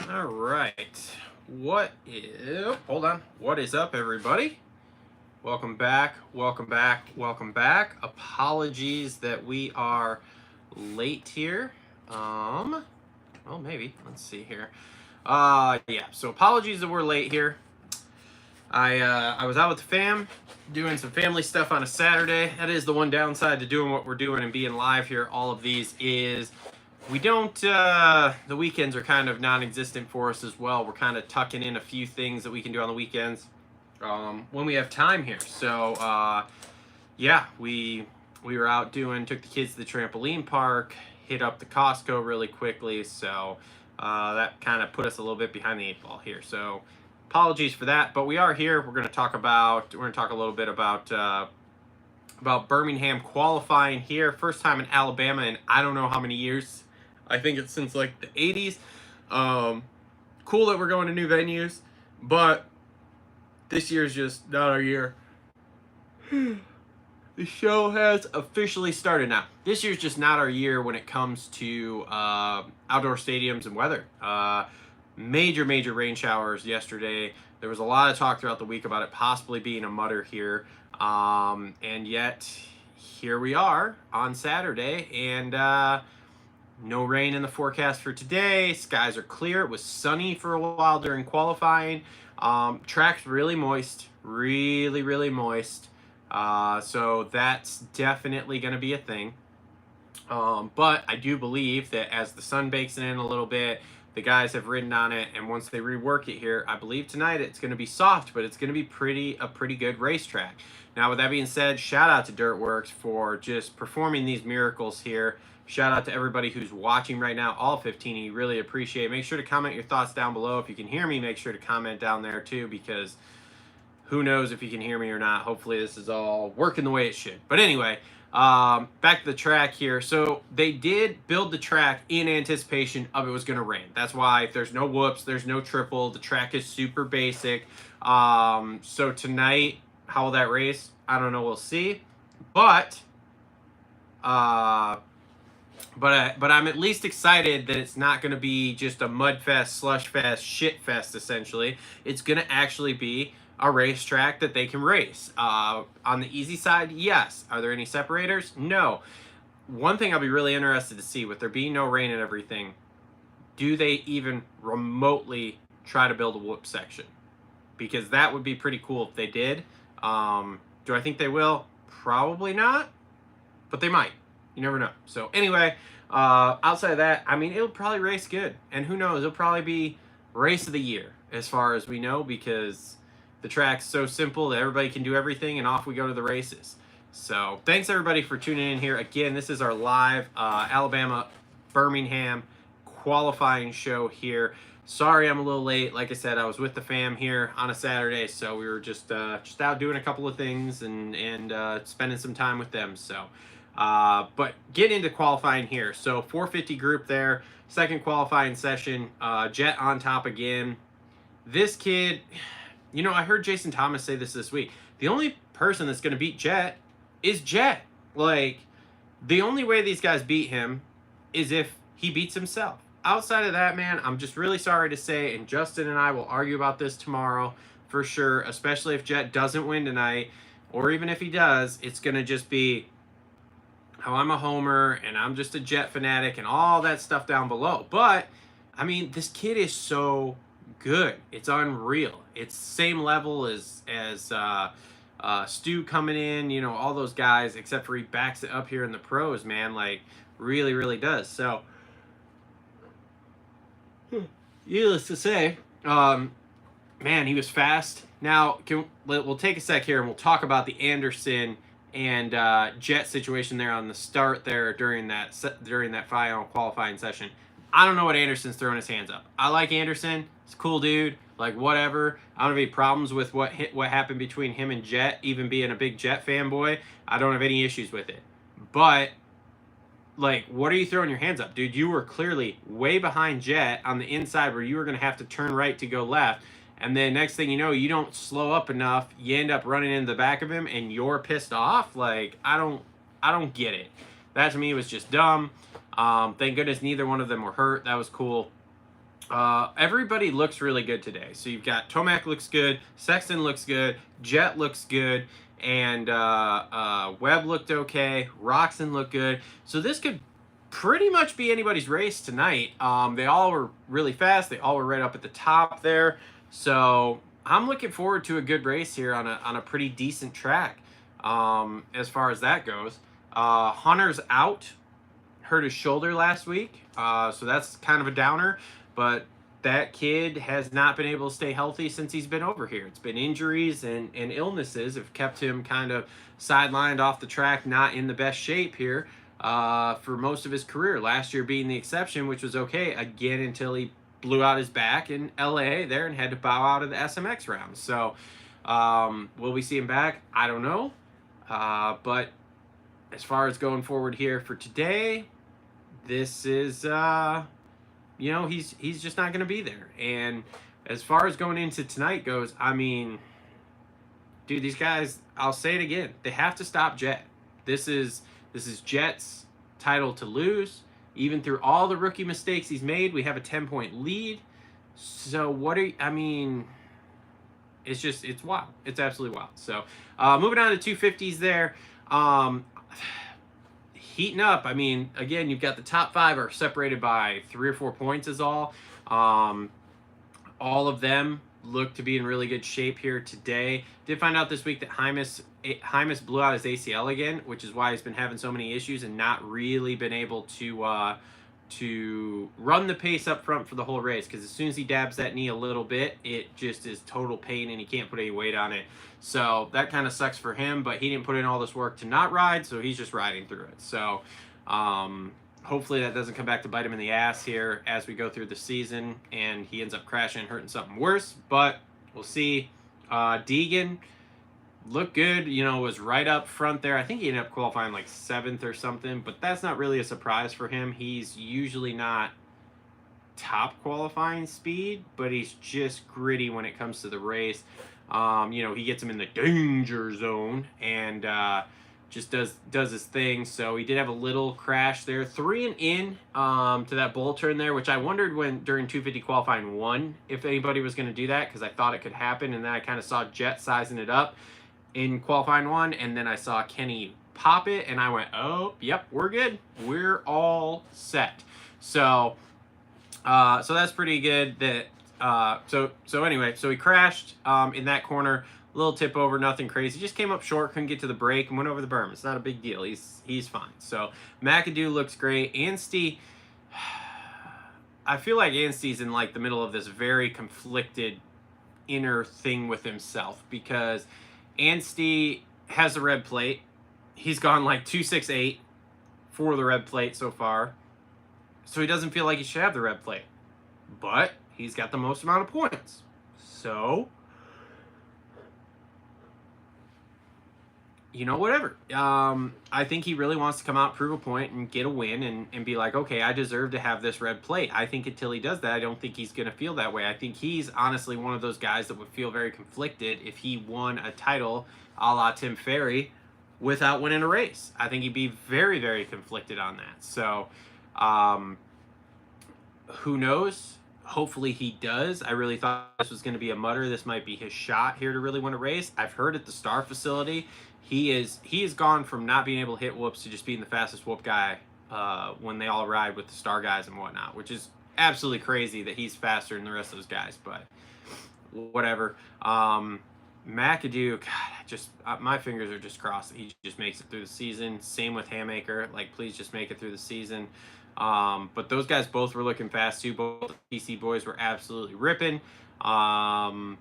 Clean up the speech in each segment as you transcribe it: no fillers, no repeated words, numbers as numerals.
All right. Hold on. What is up, everybody? Welcome back. Welcome back. Welcome back. Apologies that we are late here. Well, maybe. Let's see here. Yeah. So apologies that we're late here. I was out with the fam doing some family stuff on a Saturday. That is the one downside to doing what we're doing and being live here. All of these is we don't, the weekends are kind of non-existent for us as well. We're kind of tucking in a few things that we can do on the weekends when we have time here. So, yeah, we were out took the kids to the trampoline park, hit up the Costco really quickly. So, that kind of put us a little bit behind the 8 ball here. So, apologies for that, but we are here. We're going to talk a little bit about Birmingham qualifying here. First time in Alabama in I don't know how many years. I think it's since like the 80s. Cool that we're going to new venues, but this year's just not our year. The show has officially started now. This year's just not our year when it comes to outdoor stadiums and weather. Major rain showers yesterday. There was a lot of talk throughout the week about it possibly being a MUDDER here. And yet, here we are on Saturday, and no rain in the forecast for today. Skies are clear. It was sunny for a while during qualifying. Track's really moist, really moist. So that's definitely going to be a thing. But I do believe that as the sun bakes in a little bit, the guys have ridden on it, and once they rework it here, I believe tonight it's going to be soft, but it's going to be a pretty good racetrack. Now, with that being said, shout out to Worx for just performing these miracles here. Shout out to everybody who's watching right now, all 15 of you. Really appreciate it. Make sure to comment your thoughts down below. If you can hear me, make sure to comment down there too, because who knows if you can hear me or not. Hopefully this is all working the way it should. But anyway, back to the track here. So they did build the track in anticipation of it was going to rain. That's why there's no whoops, there's no triple. The track is super basic. So tonight, how will that race? I don't know. We'll see. But I'm at least excited that it's not going to be just a mud fest, slush fest, shit fest, essentially. It's going to actually be a racetrack that they can race. On the easy side, yes. Are there any separators? No. One thing I'll be really interested to see, with there being no rain and everything, do they even remotely try to build a whoop section? Because that would be pretty cool if they did. Do I think they will? Probably not, but they might. You never know. So anyway, outside of that, I mean, it'll probably race good. And who knows, it'll probably be race of the year as far as we know, because the track's so simple that everybody can do everything, and off we go to the races. So thanks everybody for tuning in here. Again, this is our live Alabama Birmingham qualifying show here. Sorry I'm a little late. Like I said, I was with the fam here on a Saturday, so we were just out doing a couple of things and spending some time with them. So, but getting into qualifying here. So 450 group there, second qualifying session. Jet on top again. This kid, you know, I heard Jason Thomas say this week. The only person that's going to beat Jet is Jet. Like, the only way these guys beat him is if he beats himself. Outside of that, man, I'm just really sorry to say, and Justin and I will argue about this tomorrow for sure, especially if Jet doesn't win tonight, or even if he does, it's going to just be how I'm a homer and I'm just a Jet fanatic and all that stuff down below. But, I mean, this kid is so good. It's unreal. It's same level as Stu coming in, you know, all those guys, except for he backs it up here in the pros, man. Like, really does. So, needless to say, man, he was fast. Now, we'll take a sec here and we'll talk about the Anderson and Jet situation there on the start there during that final qualifying session. I don't know what Anderson's throwing his hands up. I like Anderson. He's a cool dude. Like, whatever. I don't have any problems with what happened between him and Jet, even being a big Jet fanboy. I don't have any issues with it. But, like, what are you throwing your hands up? Dude, you were clearly way behind Jet on the inside where you were going to have to turn right to go left. And then next thing you know, you don't slow up enough. You end up running into the back of him and you're pissed off. Like, I don't get it. That to me was just dumb. Thank goodness neither one of them were hurt. That was cool. Everybody looks really good today. So you've got Tomac looks good, Sexton looks good, Jet looks good, and Webb looked okay. Roxon looked good. So this could pretty much be anybody's race tonight. They all were really fast. They all were right up at the top there. So I'm looking forward to a good race here on a pretty decent track as far as that goes. Hunter's out. Hurt his shoulder last week, so that's kind of a downer. But that kid has not been able to stay healthy since he's been over here. It's been injuries and illnesses have kept him kind of sidelined off the track, not in the best shape here for most of his career. Last year being the exception, which was okay, again, until he blew out his back in LA there and had to bow out of the SMX round. So will we see him back? I don't know. But as far as going forward here for today, this is, you know, he's just not going to be there. And as far as going into tonight goes, I mean, dude, these guys, I'll say it again, they have to stop Jet. This is Jet's title to lose. Even through all the rookie mistakes he's made, we have a 10-point lead. So what are you, I mean, it's wild. It's absolutely wild. So moving on to 250s there. Heating up. I mean, again, you've got the top 5 are separated by 3 or 4 points is all. All of them look to be in really good shape here today. Did find out this week that Hymas blew out his ACL again, which is why he's been having so many issues and not really been able to run the pace up front for the whole race, because as soon as he dabs that knee a little bit, it just is total pain and he can't put any weight on it. So that kind of sucks for him, but he didn't put in all this work to not ride, so he's just riding through it. So hopefully that doesn't come back to bite him in the ass here as we go through the season and he ends up crashing and hurting something worse, but we'll see. Deegan looked good, you know, was right up front there. I think he ended up qualifying like 7th or something, but that's not really a surprise for him. He's usually not top qualifying speed, but he's just gritty when it comes to the race. You know, he gets him in the danger zone and just does his thing. So he did have a little crash there. 3 and in to that bull turn there, which I wondered during 250 qualifying 1 if anybody was going to do that, because I thought it could happen, and then I kind of saw Jet sizing it up in qualifying 1, and then I saw Kenny pop it, and I went, oh, yep, we're good. We're all set. So so that's pretty good. That so anyway, so he crashed in that corner, little tip over, nothing crazy. Just came up short, couldn't get to the brake, and went over the berm. It's not a big deal. He's fine. So McAdoo looks great. Anstey, I feel like Anstey's in like the middle of this very conflicted inner thing with himself, because Anstey has a red plate. He's gone like 268 for the red plate so far. So he doesn't feel like he should have the red plate. But he's got the most amount of points. So, you know, whatever. I think he really wants to come out, prove a point, and get a win, and be like, okay, I deserve to have this red plate. I think until he does that, I don't think he's going to feel that way. I think he's honestly one of those guys that would feel very conflicted if he won a title a la Tim Ferry without winning a race. I think he'd be very, very conflicted on that. So, who knows? Hopefully he does. I really thought this was going to be a mudder. This might be his shot here to really win a race. I've heard at the Star facility, he has gone from not being able to hit whoops to just being the fastest whoop guy when they all ride with the Star guys and whatnot, which is absolutely crazy that he's faster than the rest of those guys, but whatever. McAdoo, God, my fingers are just crossed. He just makes it through the season. Same with Hammaker. Like, please just make it through the season. But those guys both were looking fast too. Both PC boys were absolutely ripping. Man,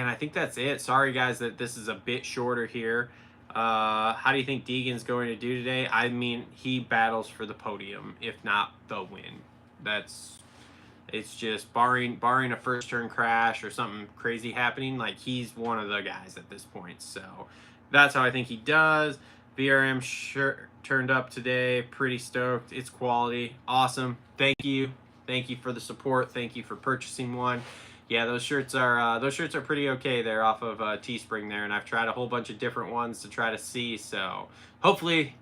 I think that's it. Sorry guys that this is a bit shorter here. How do you think Deegan's going to do today? I mean, he battles for the podium, if not the win. It's just barring a first turn crash or something crazy happening, like, he's one of the guys at this point. So that's how I think he does. VRM shirt turned up today. Pretty stoked. It's quality. Awesome. Thank you for the support. Thank you for purchasing one. Yeah, those shirts are pretty okay there off of Teespring there, and I've tried a whole bunch of different ones to try to see. So hopefully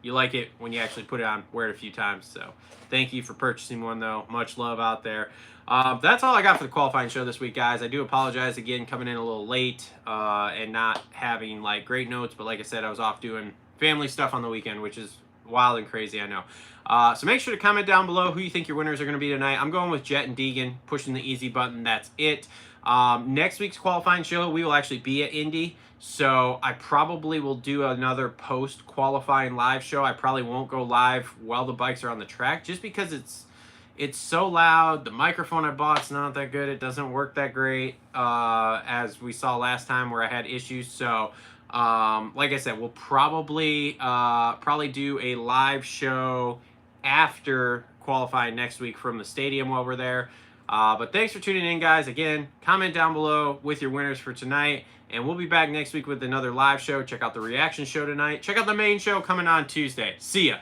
You like it when you actually put it on, wear it a few times. So thank you for purchasing one, though. Much love out there. That's all I got for the qualifying show this week, guys. I do apologize again coming in a little late and not having like great notes, but like I said, I was off doing family stuff on the weekend, which is wild and crazy, I know. So make sure to comment down below who you think your winners are going to be tonight. I'm going with Jet and Deegan, pushing the easy button. That's it. Next week's qualifying show, we will actually be at Indy, so I probably will do another post-qualifying live show. I probably won't go live while the bikes are on the track, just because it's so loud. The microphone I bought's not that good. It doesn't work that great, as we saw last time where I had issues. So, like I said, we'll probably do a live show after qualifying next week from the stadium while we're there. But thanks for tuning in, guys. Again, comment down below with your winners for tonight, and we'll be back next week with another live show. Check out the reaction show tonight. Check out the main show coming on Tuesday. See ya.